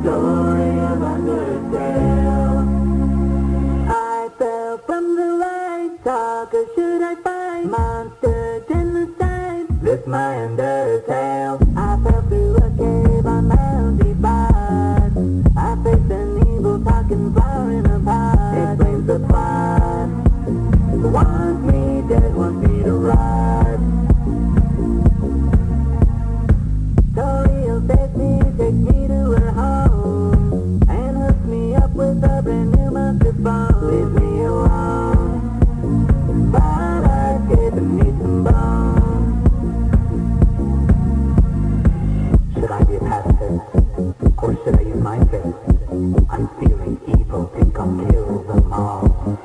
Story of undertale. I fell from the light, talker should I find monsters in the side? This my undertale. I fell through a cave on Mount Divide. I faced an evil talking flower in a pot. Explains the plot. Wants me dead, wants me to rot. Toriel saves me, takes me to her home, and hooks me up with a brand new monster phone. Leaves me alone, but I've given me some bones. Should I be a pacifist, or should I use my fist? I'm feeling evil, think I'll kill them all.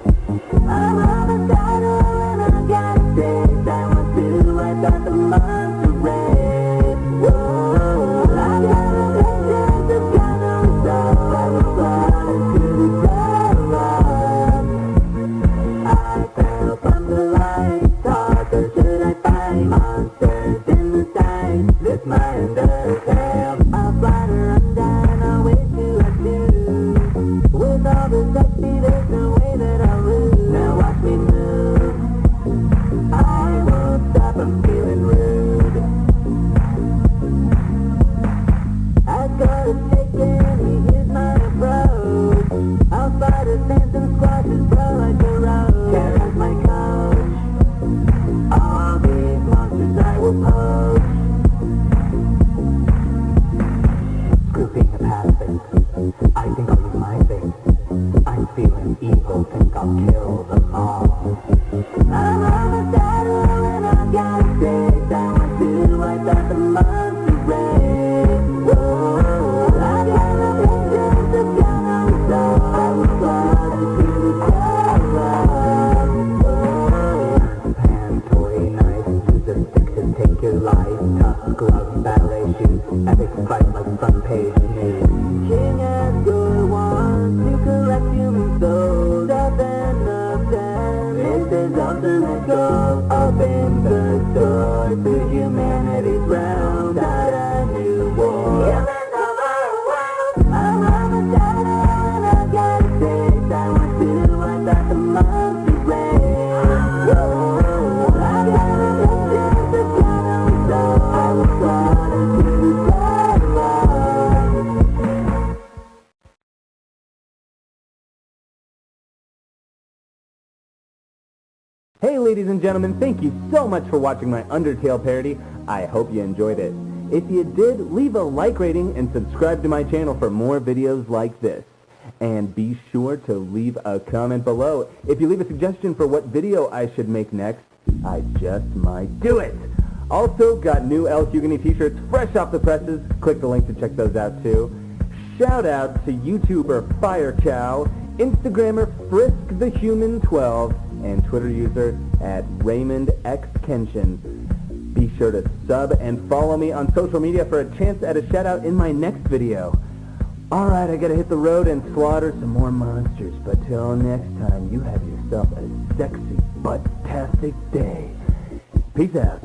I'm on a saddle and I got a taste. I want to wipe out the monster race. Whoa, I got a vengeance, I've got no soul. I will fly into the dark. I fell from the light, talker should I find monsters in the sky? This my undertale. I'll fly to undone, I'll wait to I do. With all the sexy, there's no way that I'll lose. Now watch me move. I won't stop, I'm feeling rude. I've got a stick and he hears my approach. I'll fight his dance and squash his bro like a roach. Carries my coach. All these monsters I will poach. Screw being a pacifist, I think I'll use my fist. I'm feeling evil, think I'll kill them all. I'm on a saddle and I've got a taste. I want to wipe out the monster race. Whoa, I got a vengeance, I've got no soul. I will fly into the dark. Hand, toy, knife, use a stick to take your life. Tough gloves, ballet shoes, epic fight like front page news. King Asgore wants to collect human souls. Death and nothing, it's his ultimate goal. Open the door to humanity's realm. Start a new war. Humans of our world. I'm on a saddle and I got a taste. I want to wipe out the monster race. Whoa, I got a vengeance, I've got no soul. I will fly into the dark. Hey ladies and gentlemen, thank you so much for watching my Undertale parody. I hope you enjoyed it. If you did, leave a like rating and subscribe to my channel for more videos like this. And be sure to leave a comment below. If you leave a suggestion for what video I should make next, I just might do it. Also, got new El Hugany t-shirts fresh off the presses. Click the link to check those out too. Shout out to YouTuber Firecow, Instagrammer FriskTheHuman12, and Twitter user at RaymondXKenshin. Be sure to sub and follow me on social media for a chance at a shout out in my next video. Alright, I gotta hit the road and slaughter some more monsters, but till next time, you have yourself a sexy, butt-tastic day. Peace out.